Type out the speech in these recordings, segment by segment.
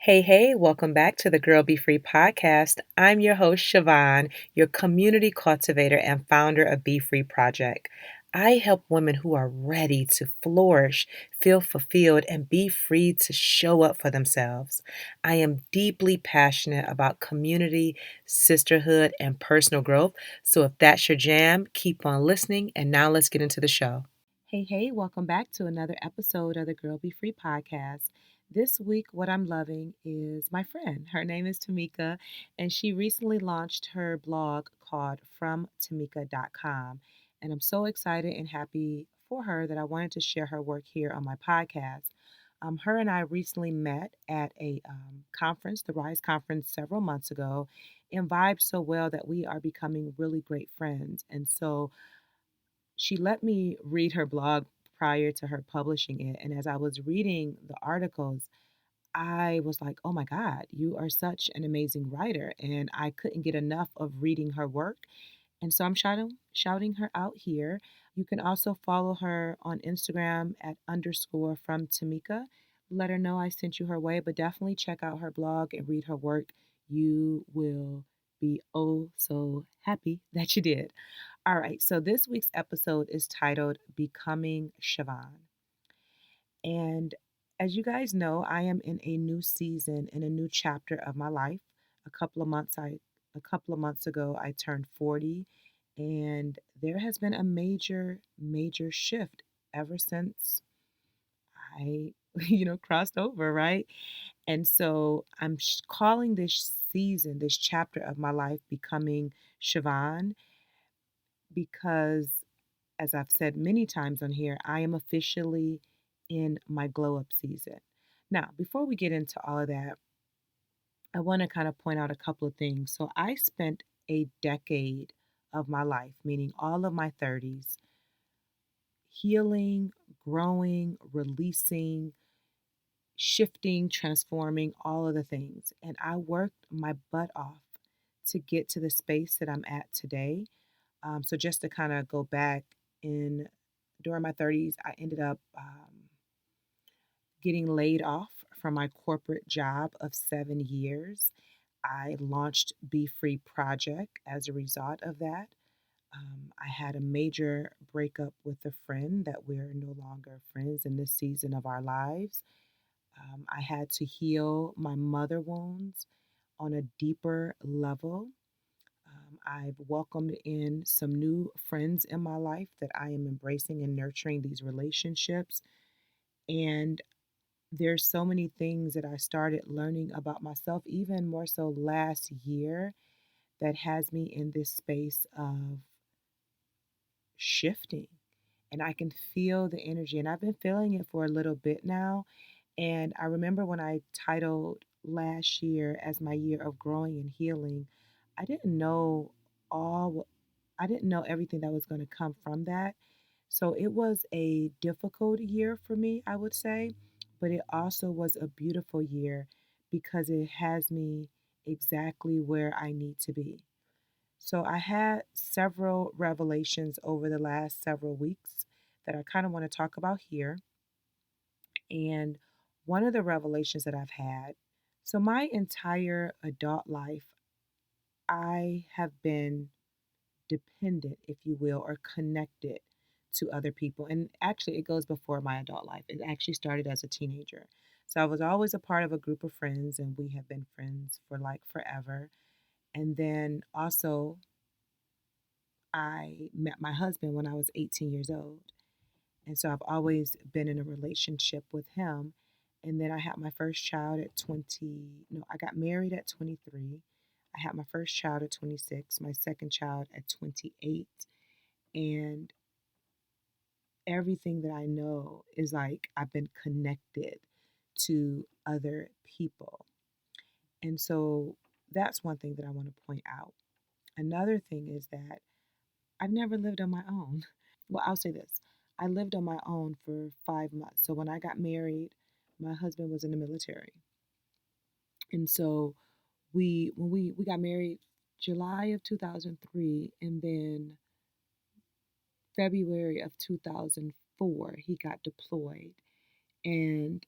Hey, welcome back to the Girl Be Free podcast. I'm your host, Siobhan, your community cultivator and founder of BeFree Project. I help women who are ready to flourish, feel fulfilled, and be free to show up for themselves. I am deeply passionate about community, sisterhood, and personal growth. So if that's your jam, keep on listening. And now let's get into the show. Hey, welcome back to another episode of the Girl Be Free podcast. This week, what I'm loving is my friend. Her name is Tamika, and she recently launched her blog called FromTamika.com. And I'm so excited and happy for her that I wanted to share her work here on my podcast. Her and I recently met at a conference, the Rise Conference, several months ago, and vibed so well that we are becoming really great friends. And so she let me read her blog prior to her publishing it. And as I was reading the articles, I was like, oh my God, you are such an amazing writer. And I couldn't get enough of reading her work. And so I'm shouting her out here. You can also follow her on Instagram at underscore from Tamika. Let her know I sent you her way, but definitely check out her blog and read her work. You will be oh so happy that you did. All right, so this week's episode is titled Becoming Siobhan. And as you guys know, I am in a new season in a new chapter of my life. A couple of months I a couple of months ago I turned 40, and there has been a major shift ever since I crossed over, right? And so I'm calling this season, this chapter of my life Becoming Siobhan because as I've said many times on here, I am officially in my glow up season. Now, before we get into all of that, I want to kind of point out a couple of things. So, I spent a decade of my life, meaning all of my 30s, healing, growing, releasing, shifting, transforming, all of the things. And I worked my butt off to get to the space that I'm at today. So just to kind of go back in during my 30s, I ended up getting laid off from my corporate job of 7 years. I launched Be Free Project as a result of that. I had a major breakup with a friend that we're no longer friends in this season of our lives. I had to heal my mother wounds on a deeper level. I've welcomed in some new friends in my life that I am embracing and nurturing these relationships. And there's so many things that I started learning about myself, even more so last year, that has me in this space of shifting. And I can feel the energy, and I've been feeling it for a little bit now. And I remember when I titled last year as my year of growing and healing, I didn't know all I didn't know everything that was going to come from that. So it was a difficult year for me, I would say, but it also was a beautiful year because it has me exactly where I need to be. So I had several revelations over the last several weeks that I kind of want to talk about here. And one of the revelations that I've had, so my entire adult life, I have been dependent, if you will, or connected to other people. And actually, it goes before my adult life. It actually started as a teenager. So I was always a part of a group of friends, and we have been friends for like forever. And then also, I met my husband when I was 18 years old. And so I've always been in a relationship with him. And then I had my first child at 20, no, I got married at 23. I had my first child at 26, my second child at 28. And everything that I know is like I've been connected to other people. And so that's one thing that I want to point out. Another thing is that I've never lived on my own. Well, I'll say this. I lived on my own for 5 months. So when I got married, my husband was in the military. And so when we got married July of 2003, and then February of 2004 he got deployed. And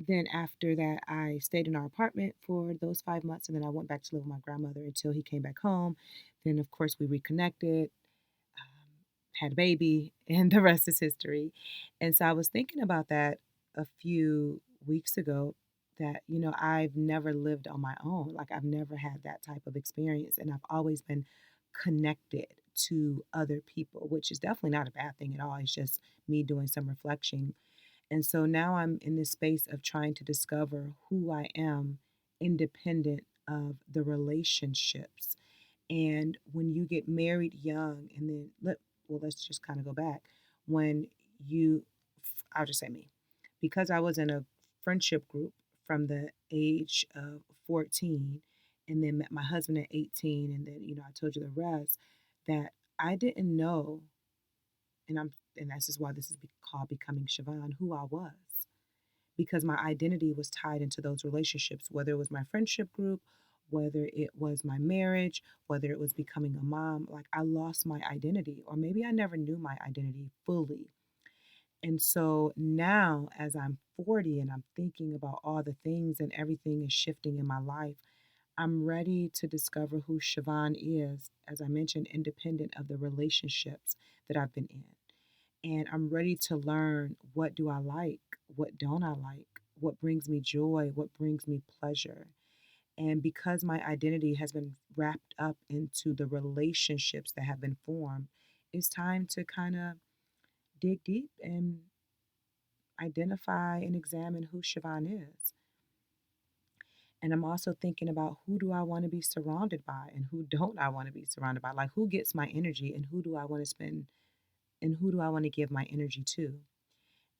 Then after that, I stayed in our apartment for those 5 months, and then I went back to live with my grandmother until he came back home. Then, of course, we reconnected, had a baby, and the rest is history. And so I was thinking about that a few weeks ago that, I've never lived on my own. Like, I've never had that type of experience, and I've always been connected to other people, which is definitely not a bad thing at all. It's just me doing some reflection. And so now I'm in this space of trying to discover who I am independent of the relationships. And when you get married young, and then let's just kind of go back. When you, I'll just say me, because I was in a friendship group from the age of 14, and then met my husband at 18, and then I told you the rest. That I didn't know, and this is why this is called becoming Siobhan, who I was, because my identity was tied into those relationships, whether it was my friendship group, whether it was my marriage, whether it was becoming a mom. Like, I lost my identity, or maybe I never knew my identity fully. And so now, as I'm 40 and I'm thinking about all the things and everything is shifting in my life, I'm ready to discover who Siobhan is, as I mentioned, independent of the relationships that I've been in. And I'm ready to learn, what do I like? What don't I like? What brings me joy? What brings me pleasure? And because my identity has been wrapped up into the relationships that have been formed, it's time to kind of dig deep and identify and examine who Siobhan is. And I'm also thinking about, who do I want to be surrounded by and who don't I want to be surrounded by? Like, who gets my energy and who do I want to spend and who do I want to give my energy to?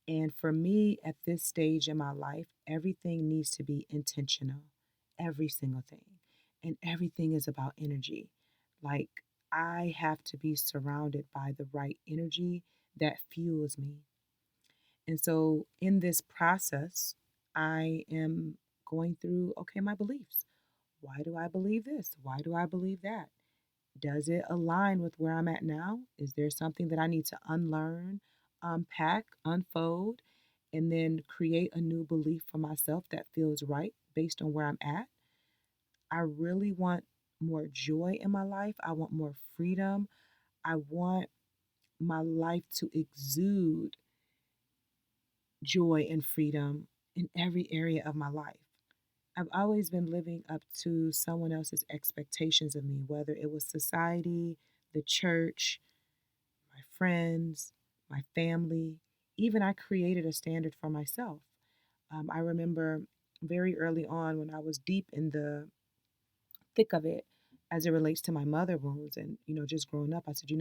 And for me, at this stage in my life, everything needs to be intentional, every single thing. And everything is about energy. Like, I have to be surrounded by the right energy that fuels me. And so, in this process, I am going through, okay, my beliefs. Why do I believe this? Why do I believe that? Does it align with where I'm at now? Is there something that I need to unlearn, unpack, unfold, and then create a new belief for myself that feels right based on where I'm at? I really want more joy in my life. I want more freedom. I want my life to exude joy and freedom in every area of my life. I've always been living up to someone else's expectations of me, whether it was society, the church, my friends, my family. Even I created a standard for myself. I remember very early on, when I was deep in the thick of it as it relates to my mother wounds, and just growing up, I said,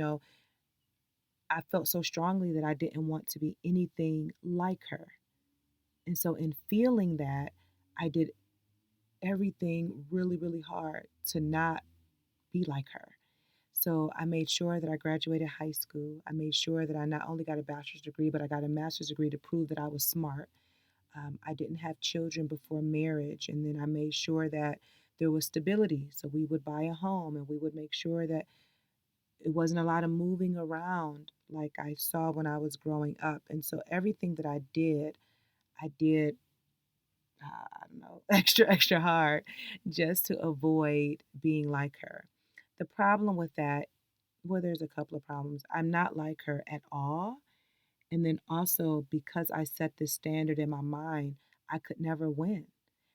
I felt so strongly that I didn't want to be anything like her. And so, in feeling that, I did everything really, really hard to not be like her. So I made sure that I graduated high school. I made sure that I not only got a bachelor's degree, but I got a master's degree to prove that I was smart. I didn't have children before marriage. And then I made sure that there was stability. So we would buy a home, and we would make sure that it wasn't a lot of moving around like I saw when I was growing up. And so everything that I did, I don't know, extra, extra hard, just to avoid being like her. The problem with that, well, there's a couple of problems. I'm not like her at all. And then also, because I set this standard in my mind, I could never win,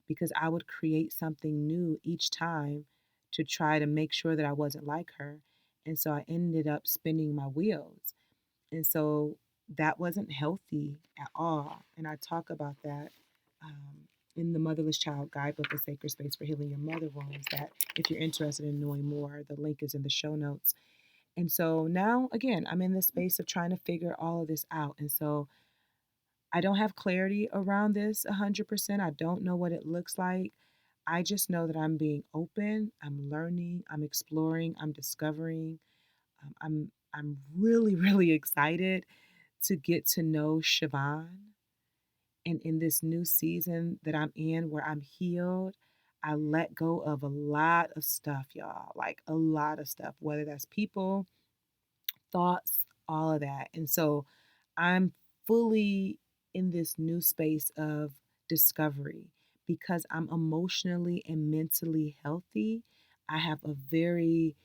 because I would create something new each time to try to make sure that I wasn't like her. And so I ended up spinning my wheels. And so that wasn't healthy at all. And I talk about that in the Motherless Child Guidebook, A Sacred Space for Healing Your Mother Wounds. That, if you're interested in knowing more, the link is in the show notes. And so now, again, I'm in this space of trying to figure all of this out. And so I don't have clarity around this 100%. I don't know what it looks like. I just know that I'm being open, I'm learning, I'm exploring, I'm discovering. I'm really, really excited to get to know Siobhan. And in this new season that I'm in, where I'm healed, I let go of a lot of stuff, y'all, like a lot of stuff, whether that's people, thoughts, all of that. And so I'm fully in this new space of discovery because I'm emotionally and mentally healthy. I have a very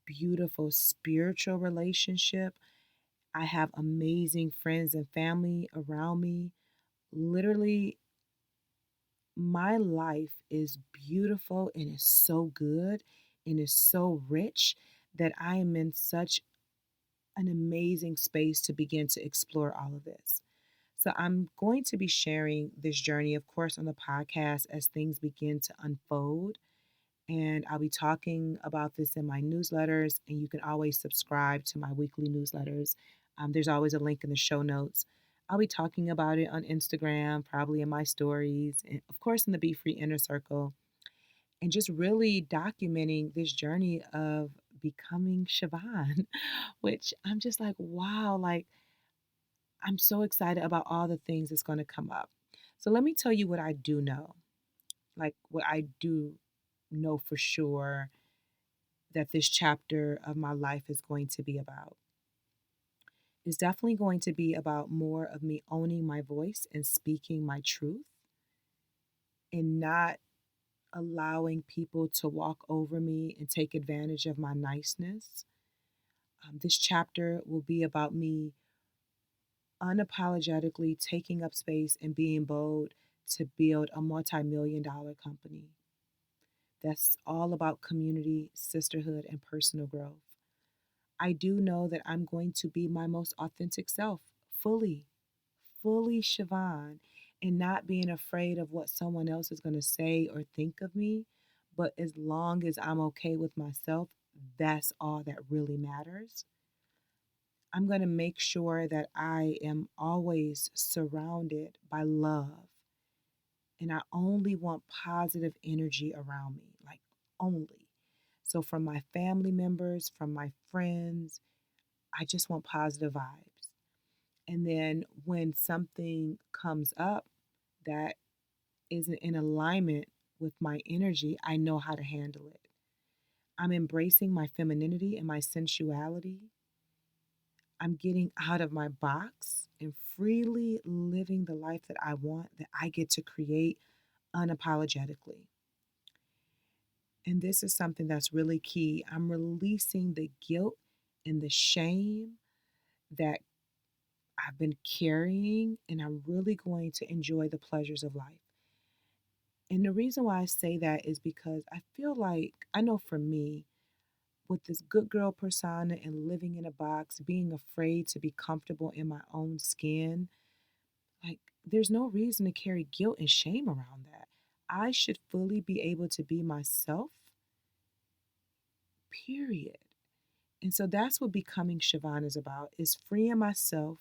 beautiful spiritual relationship. I have amazing friends and family around me. Literally, my life is beautiful and is so good and is so rich that I am in such an amazing space to begin to explore all of this. So, I'm going to be sharing this journey, of course, on the podcast as things begin to unfold. And I'll be talking about this in my newsletters, and you can always subscribe to my weekly newsletters. There's always a link in the show notes. I'll be talking about it on Instagram, probably in my stories, and of course in the Be Free Inner Circle, and just really documenting this journey of becoming Siobhan, which I'm just like, wow, like I'm so excited about all the things that's going to come up. So let me tell you what I do know, like what I do know for sure that this chapter of my life is going to be about. It's definitely going to be about more of me owning my voice and speaking my truth and not allowing people to walk over me and take advantage of my niceness. This chapter will be about me unapologetically taking up space and being bold to build a multi-million-dollar company. That's all about community, sisterhood, and personal growth. I do know that I'm going to be my most authentic self, fully, fully Siobhan, and not being afraid of what someone else is going to say or think of me. But as long as I'm okay with myself, that's all that really matters. I'm going to make sure that I am always surrounded by love. And I only want positive energy around me, like only. So, from my family members, from my friends, I just want positive vibes. And then when something comes up that isn't in alignment with my energy, I know how to handle it. I'm embracing my femininity and my sensuality. I'm getting out of my box and freely living the life that I want, that I get to create unapologetically. And this is something that's really key. I'm releasing the guilt and the shame that I've been carrying, and I'm really going to enjoy the pleasures of life. And the reason why I say that is because I feel like, I know for me, with this good girl persona and living in a box, being afraid to be comfortable in my own skin, like there's no reason to carry guilt and shame around that. I should fully be able to be myself, period. And so that's what becoming Siobhan is about, is freeing myself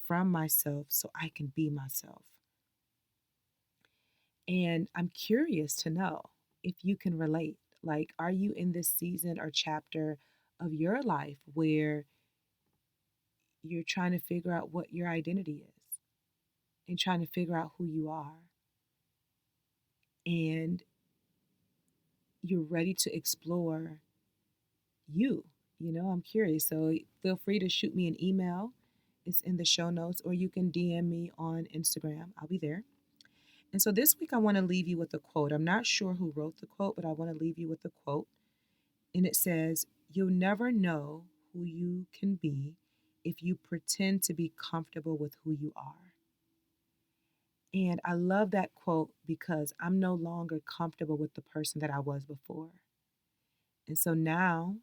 from myself so I can be myself. And I'm curious to know if you can relate. Like, are you in this season or chapter of your life where you're trying to figure out what your identity is and trying to figure out who you are? And you're ready to explore you. I'm curious. So feel free to shoot me an email. It's in the show notes, or you can DM me on Instagram. I'll be there. And so this week, I want to leave you with a quote. I'm not sure who wrote the quote, but I want to leave you with a quote. And it says, "You'll never know who you can be if you pretend to be comfortable with who you are." And I love that quote because I'm no longer comfortable with the person that I was before. And so now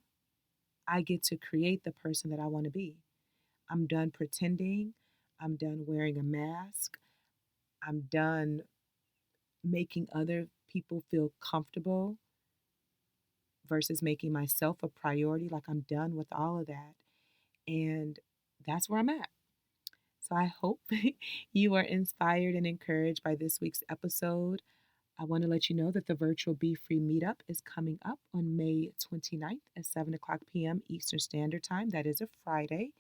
I get to create the person that I want to be. I'm done pretending. I'm done wearing a mask. I'm done making other people feel comfortable versus making myself a priority. Like I'm done with all of that. And that's where I'm at. So I hope you are inspired and encouraged by this week's episode. I want to let you know that the virtual Be Free Meetup is coming up on May 29th at 7 o'clock p.m. Eastern Standard Time. That is a Friday.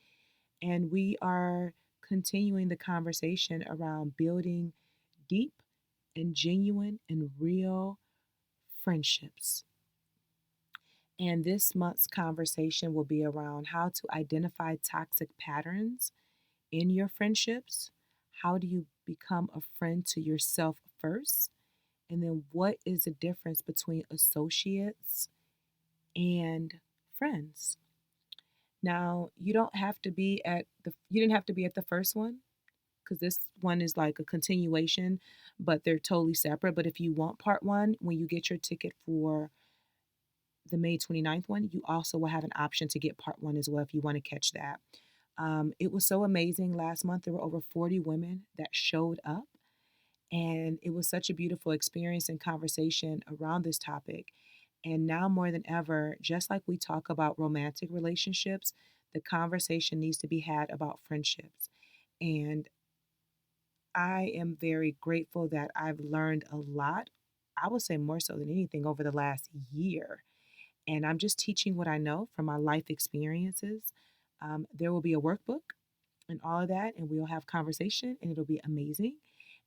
And we are continuing the conversation around building deep and genuine and real friendships. And this month's conversation will be around how to identify toxic patterns in your friendships. How do you become a friend to yourself first? And then what is the difference between associates and friends? Now, you didn't have to be at the first one because this one is like a continuation, but they're totally separate. But if you want part one, when you get your ticket for the May 29th one, you also will have an option to get part one as well if you want to catch that. It was so amazing last month. There were over 40 women that showed up, and it was such a beautiful experience and conversation around this topic. And now more than ever, just like we talk about romantic relationships, the conversation needs to be had about friendships. And I am very grateful that I've learned a lot. I would say more so than anything over the last year. And I'm just teaching what I know from my life experiences. There will be a workbook and all of that, and we'll have conversation, and it'll be amazing.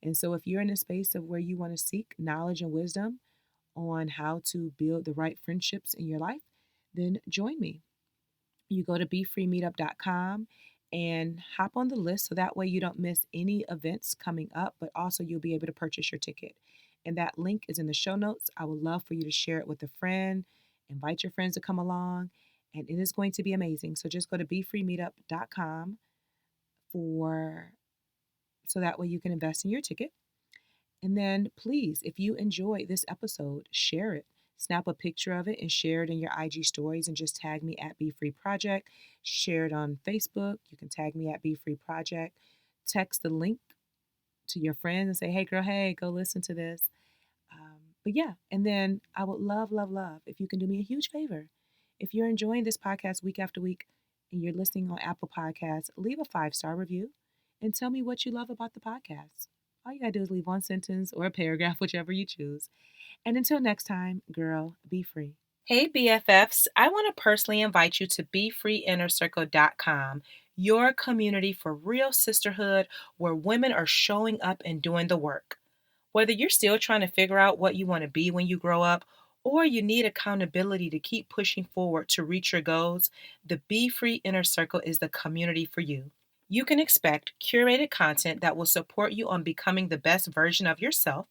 And so, if you're in a space of where you want to seek knowledge and wisdom on how to build the right friendships in your life, then join me. You go to BeFreeMeetup.com and hop on the list so that way you don't miss any events coming up, but also you'll be able to purchase your ticket. And that link is in the show notes. I would love for you to share it with a friend, invite your friends to come along, and it is going to be amazing. So just go to BeFreeMeetup.com for so that way you can invest in your ticket. And then please, if you enjoyed this episode, share it. Snap a picture of it and share it in your IG stories and just tag me at BeFree Project. Share it on Facebook. You can tag me at BeFree Project. Text the link to your friends and say, hey, girl, hey, go listen to this. But yeah, and then I would love, love, love if you can do me a huge favor. If you're enjoying this podcast week after week and you're listening on Apple Podcasts, leave a 5-star review and tell me what you love about the podcast. All you gotta do is leave one sentence or a paragraph, whichever you choose. And until next time, girl, be free. Hey, BFFs, I want to personally invite you to BeFreeInnerCircle.com, your community for real sisterhood where women are showing up and doing the work. Whether you're still trying to figure out what you want to be when you grow up, or you need accountability to keep pushing forward to reach your goals, the Be Free Inner Circle is the community for you. You can expect curated content that will support you on becoming the best version of yourself,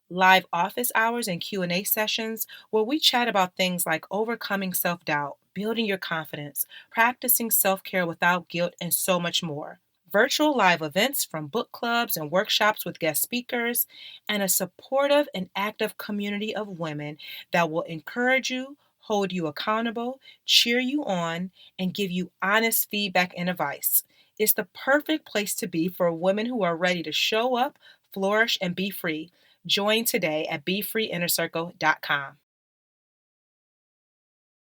live office hours and Q&A sessions where we chat about things like overcoming self-doubt, building your confidence, practicing self-care without guilt, and so much more. Virtual live events from book clubs and workshops with guest speakers, and a supportive and active community of women that will encourage you, hold you accountable, cheer you on, and give you honest feedback and advice. It's the perfect place to be for women who are ready to show up, flourish, and be free. Join today at BeFreeInnerCircle.com.